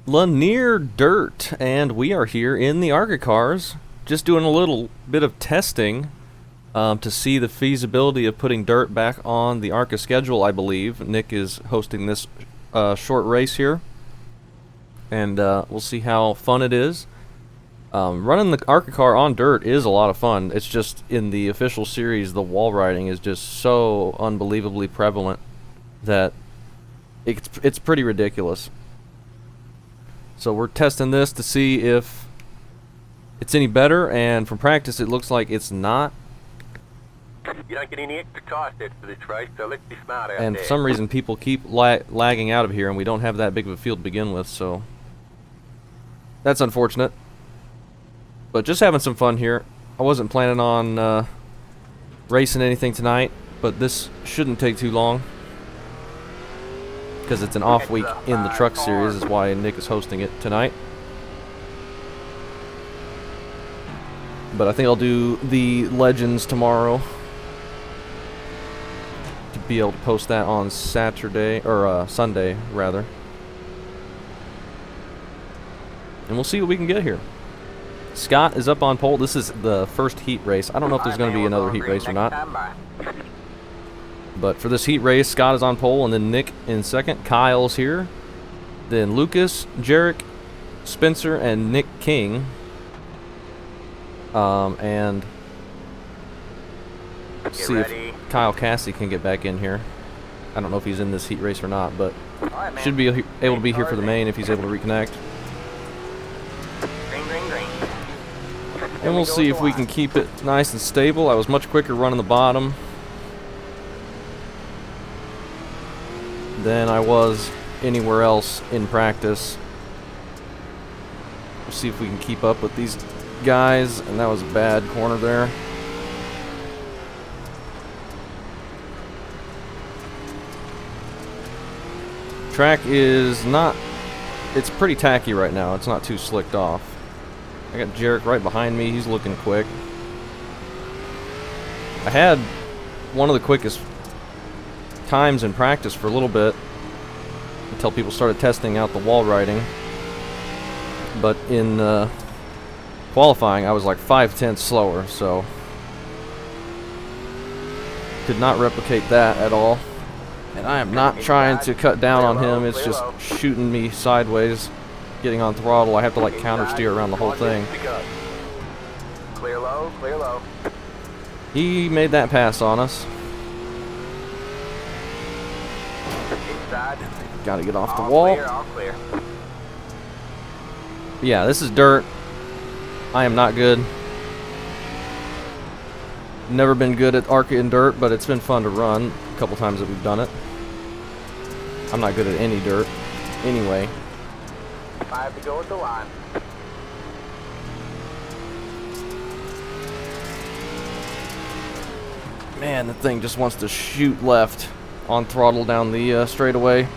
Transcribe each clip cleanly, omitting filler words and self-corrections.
Lanier Dirt, and we are here in the ARCA cars, just doing a little bit of testing to see the feasibility of putting dirt back on the ARCA schedule, I believe. Nick is hosting this short race here, and we'll see how fun it is. Running the ARCA car on dirt is a lot of fun. It's just in the official series, the wall riding is just so unbelievably prevalent that it's pretty ridiculous. So we're testing this to see if it's any better, and from practice it looks like it's not. You don't get any extra car sets for this race, so let's be smart out And there. for some reason people keep lagging out of here, and we don't have that big of a field to begin with, so that's unfortunate. But just having some fun here. I wasn't planning on racing anything tonight, but this shouldn't take too long, because it's an off week in the truck series, is why Nick is hosting it tonight. But I think I'll do the Legends tomorrow to be able to post that on Saturday, or Sunday rather. And we'll see what we can get here. Scott is up on pole. This is the first heat race. I don't know if there's going to be another heat race or not. But for this heat race, Scott is on pole, and then Nick in second. Kyle's here. Then Lucas, Jarek, Spencer, and Nick King. And let's see if Kyle Cassie can get back in here. I don't know if he's in this heat race or not, but should be able to be here for the main if he's able to reconnect. And we'll see if we can keep it nice and stable. I was much quicker running the bottom than I was anywhere else in practice. We'll see if we can keep up with these guys, and that was a bad corner there. Track is not, it's pretty tacky right now. It's not too slicked off. I got Jarek right behind me. He's looking quick. I had one of the quickest times in practice for a little bit until people started testing out the wall riding. But in qualifying, I was like 5/10 slower, so could not replicate that at all. And I am not trying to cut down on him. It's just shooting me sideways, getting on throttle. I have to like counter steer around the whole thing. Clear low, clear low. He made that pass on us. Inside. Got to get off the All wall. clear, all clear. Yeah, this is dirt. I am not good. Never been good at ARCA in dirt, but it's been fun to run a couple times that we've done it. I'm not good at any dirt anyway. 5 to go at the line. Man, the thing just wants to shoot left on throttle down the straightaway.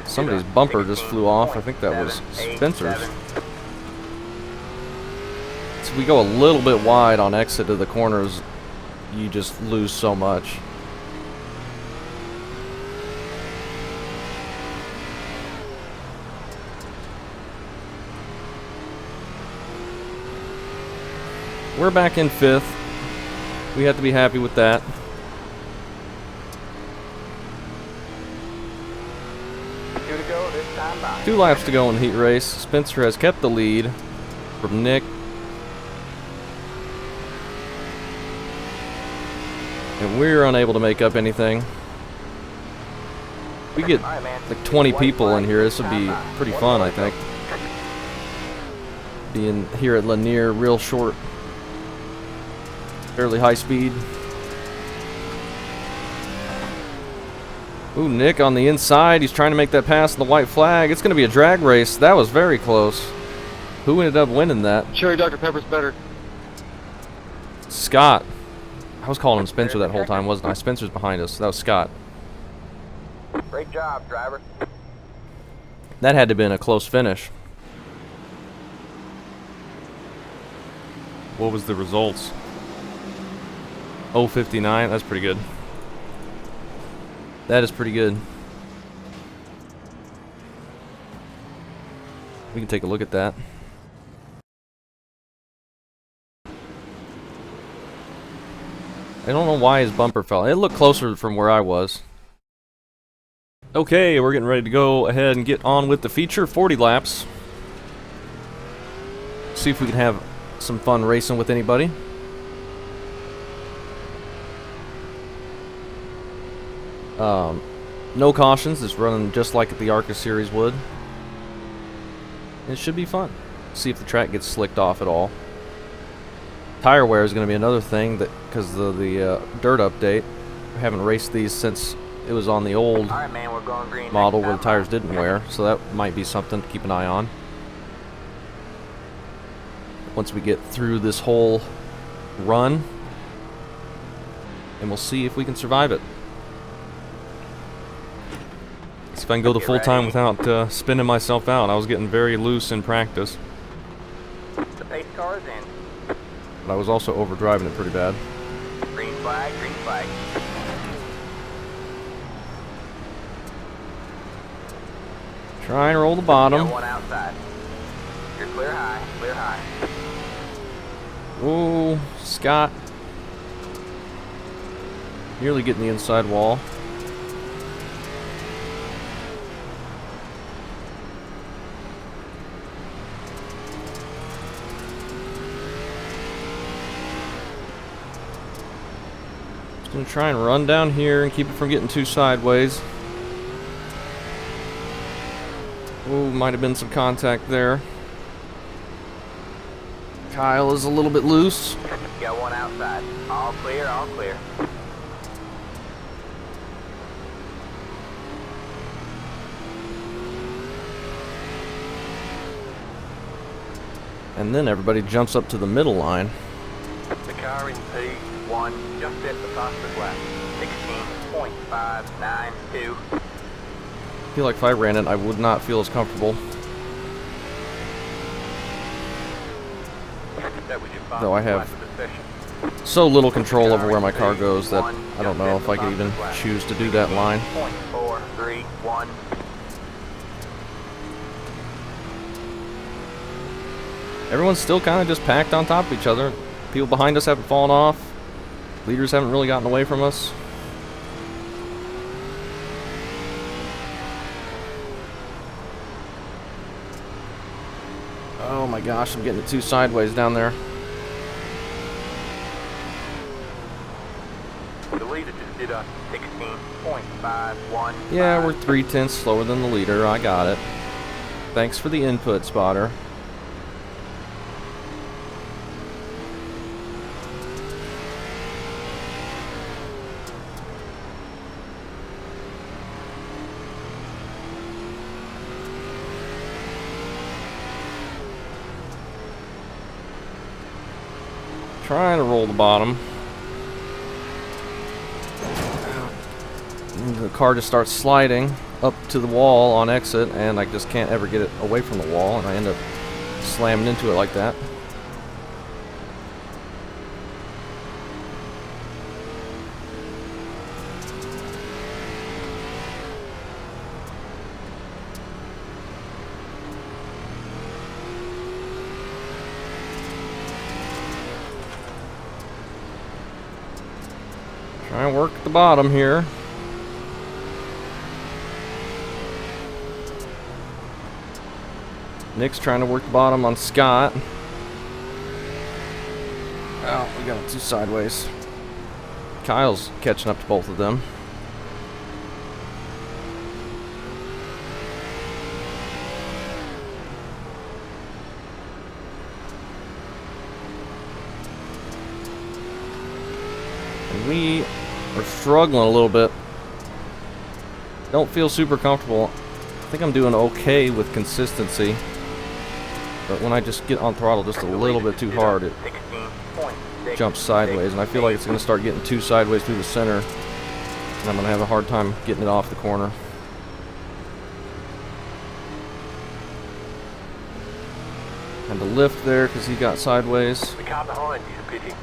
Somebody's bumper just flew off. I think that was Spencer's. So we go a little bit wide on exit to the corners, you just lose so much. We're back in 5th. We have to be happy with that. Two laps to go in the heat race. Spencer has kept the lead from Nick. And we're unable to make up anything. We get like 20 people in here. This would be pretty fun, I think. Being here at Lanier, real short, fairly high speed. Ooh, Nick on the inside. He's trying to make that pass on the white flag. It's going to be a drag race. That was very close. Who ended up winning that? Cherry Dr. Pepper's better. Scott. I was calling him Spencer that whole time, wasn't I? Spencer's behind us. That was Scott. Great job, driver. That had to have been a close finish. What was the results? 0:59. That's pretty good. That is pretty good. We can take a look at that. I don't know why his bumper fell. It looked closer from where I was. Okay, we're getting ready to go ahead and get on with the feature. 40 laps. See if we can have some fun racing with anybody. No cautions. It's running just like the ARCA Series would. It should be fun. See if the track gets slicked off at all. Tire wear is going to be another thing that because of the dirt update. I haven't raced these since it was on the old model where the tires didn't wear, so that might be something to keep an eye on. Once we get through this whole run, and we'll see if we can survive it. See if I can go the full time without spinning myself out. I was getting very loose in practice. The pace car is in. But I was also overdriving it pretty bad. Green flag, green flag. Try and roll the bottom. Got one outside. You're clear high, clear high. Ooh, Scott. Nearly getting the inside wall. Just gonna try and run down here and keep it from getting too sideways. Ooh, might have been some contact there. Kyle is a little bit loose. Got one outside. All clear, all clear. And then everybody jumps up to the middle line. The car in P1 just at the fastest lap. 16.592. I feel like if I ran it, I would not feel as comfortable. That was your fastest Though I have lap of the session. so little control over where my car goes that I don't know if I could even choose to do that line. 0.431. Everyone's still kind of just packed on top of each other. People behind us haven't fallen off. Leaders haven't really gotten away from us. Oh my gosh, I'm getting it too sideways down there. The leader just did a 16.51. Yeah, we're 3/10 slower than the leader. I got it. Thanks for the input, spotter. Trying to roll the bottom. And the car just starts sliding up to the wall on exit, and I just can't ever get it away from the wall, and I end up slamming into it like that. Try and work at the bottom here. Nick's trying to work the bottom on Scott. Oh, we got it too sideways. Kyle's catching up to both of them. And we are struggling a little bit. Don't feel super comfortable. I think I'm doing okay with consistency. But when I just get on throttle just a little bit too hard, it jumps sideways. And I feel like it's going to start getting too sideways through the center. And I'm going to have a hard time getting it off the corner. And the lift there because he got sideways. The car behind you is pitting.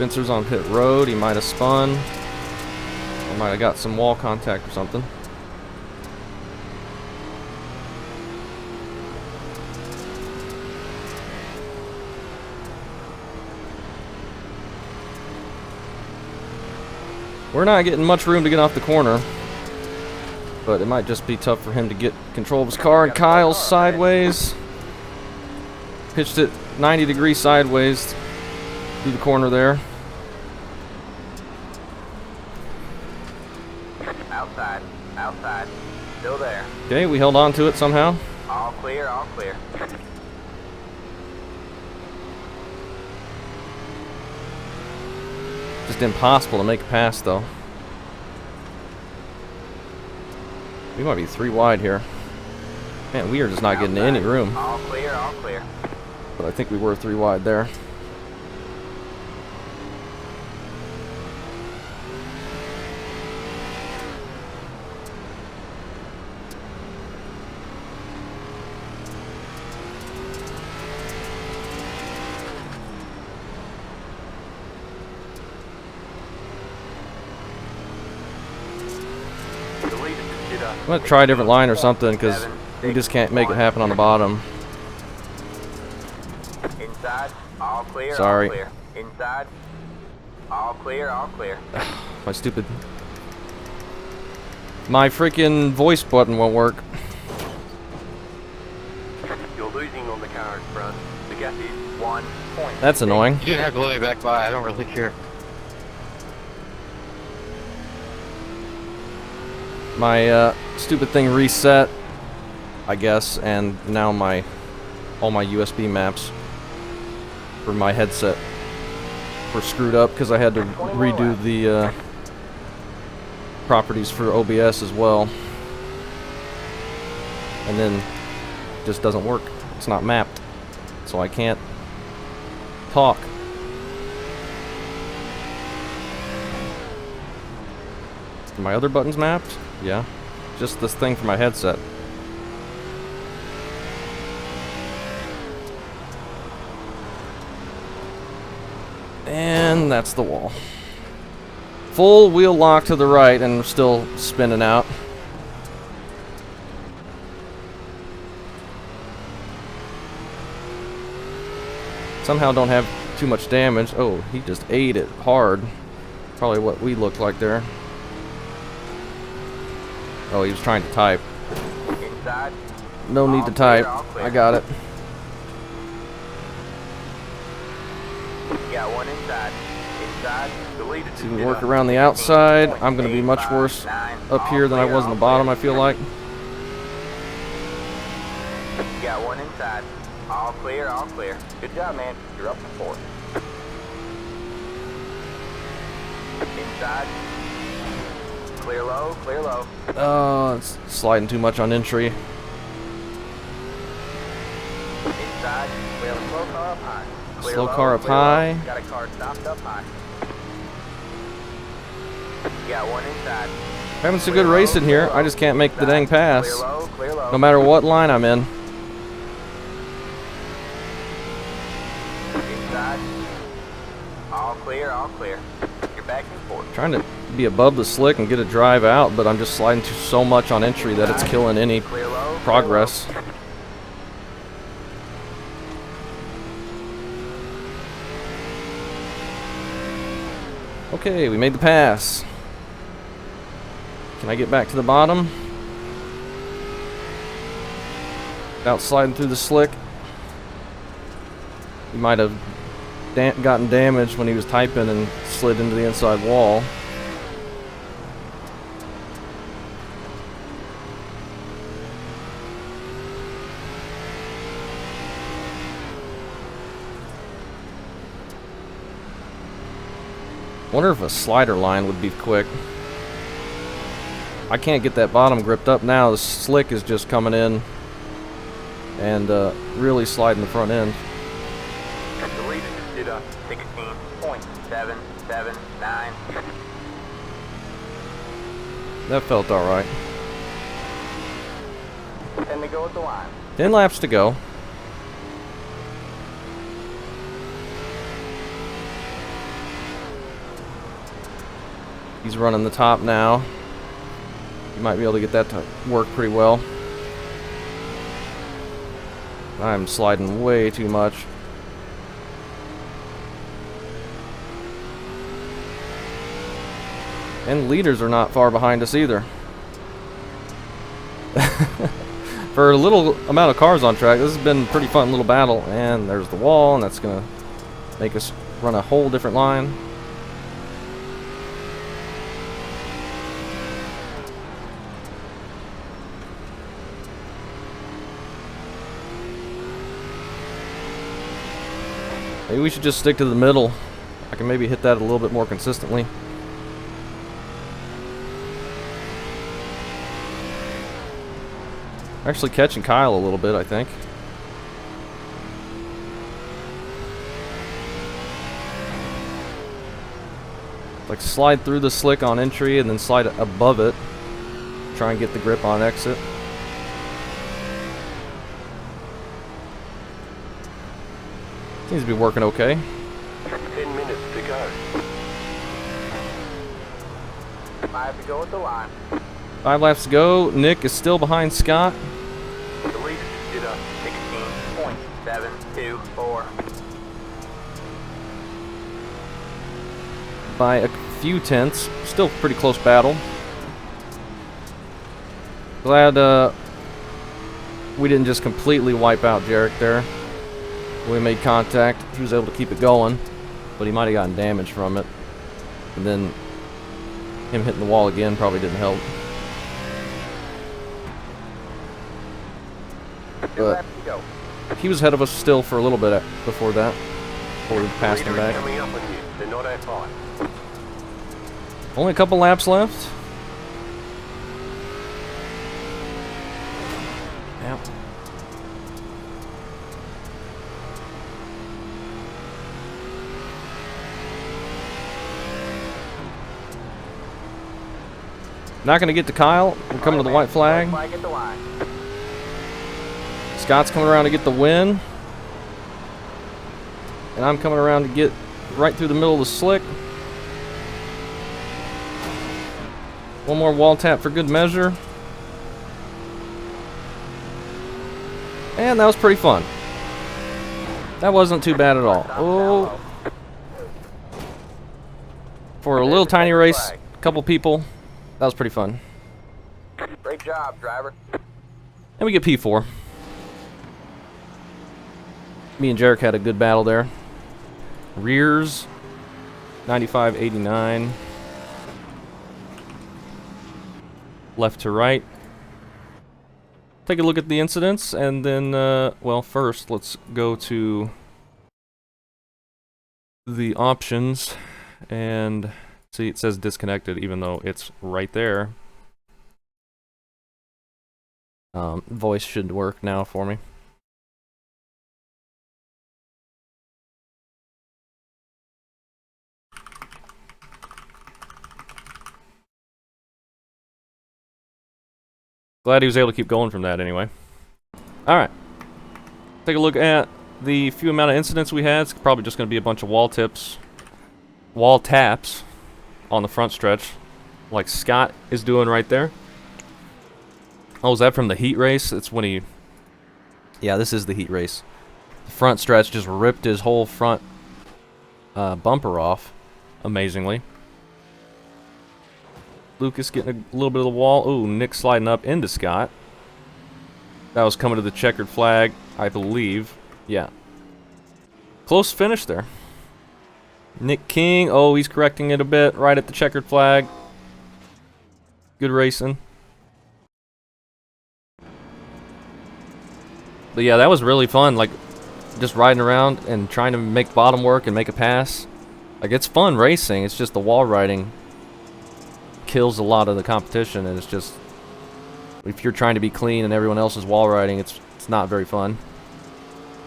Spencer's on pit road. He might have spun. Or might have got some wall contact or something. We're not getting much room to get off the corner, but it might just be tough for him to get control of his car. And Kyle's sideways. Pitched it 90 degrees sideways through the corner there. Outside, outside, still there. Okay, we held on to it somehow. All clear, all clear. Just impossible to make a pass, though. We might be 3 wide here. Man, we are just not getting any room. All clear, all clear. But I think we were 3 wide there. I'm gonna try a different line or something because we just can't make it happen on the bottom. Inside, all clear, Sorry. all clear. Inside, all clear, all clear. My stupid... My freaking voice button won't work. You're losing on the car in front. The gap is 1 point. That's annoying. You can have to let me back by. I don't really care. My stupid thing reset, I guess, and now all my USB maps for my headset were screwed up because I had to redo the properties for OBS as well, and then it just doesn't work. It's not mapped, so I can't talk. Are my other buttons mapped? Yeah, just this thing for my headset. And that's the wall. Full wheel lock to the right and we're still spinning out. Somehow don't have too much damage. Oh, he just ate it hard. Probably what we look like there. Oh, he was trying to type. Inside. No need to type. I got it. Got one inside. Inside. Deleted. See, we work around the outside. I'm going to be much worse up here than I was in the bottom, I feel like. Got one inside. All clear, all clear. Good job, man. You're up to 4. Inside. Clear low, clear low. Oh, it's sliding too much on entry. Inside. We have a slow car up high. Clear Slow low, car up clear low. high. Got a car stopped up high. Got one inside. Having some good racing here. I just can't make the dang pass. Clear low, clear low. No matter what line I'm in. Inside. All clear, all clear. You're back and forth. Trying to be above the slick and get a drive out, but I'm just sliding to so much on entry that it's killing any Clear low, progress. clear low. Okay, we made the pass. Can I get back to the bottom? Without sliding through the slick. He might have gotten damaged when he was typing and slid into the inside wall. Wonder if a slider line would be quick. I can't get that bottom gripped up now. The slick is just coming in and really sliding the front end. Deleted just did a 16.779. That felt alright. 10 to go at the line. 10 laps to go. He's running the top now. You might be able to get that to work pretty well. I'm sliding way too much. And leaders are not far behind us either. For a little amount of cars on track, this has been a pretty fun little battle. And there's the wall, and that's going to make us run a whole different line. Maybe we should just stick to the middle. I can maybe hit that a little bit more consistently. Actually catching Kyle a little bit, I think. Like slide through the slick on entry and then slide above it. Try and get the grip on exit. Seems to be working okay. 10 minutes to go. 5 to go at the line. 5 laps to go. Nick is still behind Scott. The leader did a 16.724. By a few tenths. Still pretty close battle. Glad we didn't just completely wipe out Jarek there. We made contact. He was able to keep it going, but he might have gotten damage from it. And then him hitting the wall again probably didn't help. But he was ahead of us still for a little bit before that, before we passed him back. Coming up on you. They're not that far. Only a couple laps left. Yeah. Not going to get to Kyle. We're coming to the white flag. Scott's coming around to get the win. And I'm coming around to get right through the middle of the slick. One more wall tap for good measure. And that was pretty fun. That wasn't too bad at all. Oh. For a little tiny race, a couple people, that was pretty fun. Great job, driver. And we get P4. Me and Jarek had a good battle there. Rears, 95.89. Left to right. Take a look at the incidents, and then, well, first, let's go to the options, and see, it says disconnected, even though it's right there. Voice should work now for me. Glad he was able to keep going from that anyway. Alright. Take a look at the few amount of incidents we had. It's probably just going to be a bunch of wall taps on the front stretch, like Scott is doing right there. Oh, is that from the heat race? It's when he... Yeah, this is the heat race. The front stretch just ripped his whole front bumper off, amazingly. Lucas getting a little bit of the wall. Ooh, Nick sliding up into Scott. That was coming to the checkered flag, I believe. Yeah. Close finish there. Nick King, oh, he's correcting it a bit right at the checkered flag. Good racing. But yeah, that was really fun, like, just riding around and trying to make bottom work and make a pass. Like, it's fun racing, it's just the wall riding kills a lot of the competition, and it's just, if you're trying to be clean and everyone else is wall riding, it's not very fun.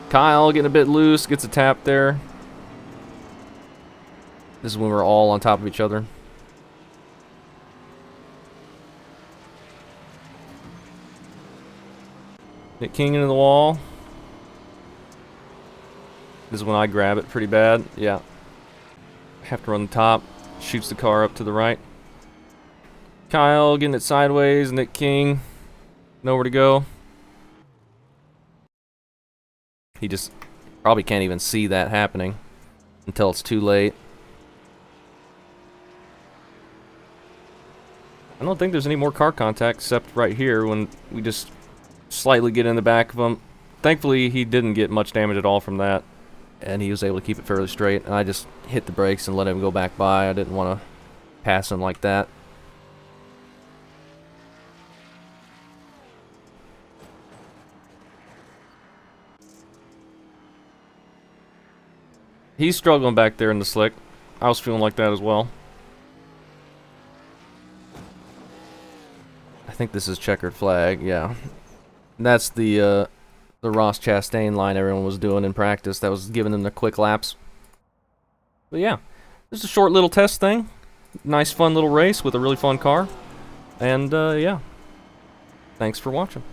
Kyle getting a bit loose, gets a tap there. This is when we're all on top of each other. Nick King into the wall. This is when I grab it pretty bad. Yeah. Have to run the top. Shoots the car up to the right. Kyle getting it sideways. Nick King, nowhere to go. He just probably can't even see that happening until it's too late. I don't think there's any more car contact except right here when we just slightly get in the back of him. Thankfully, he didn't get much damage at all from that, and he was able to keep it fairly straight. And I just hit the brakes and let him go back by. I didn't want to pass him like that. He's struggling back there in the slick. I was feeling like that as well. I think this is checkered flag, yeah. And that's the Ross Chastain line everyone was doing in practice that was giving them the quick laps. But yeah, just a short little test thing. Nice fun little race with a really fun car. And yeah, thanks for watching.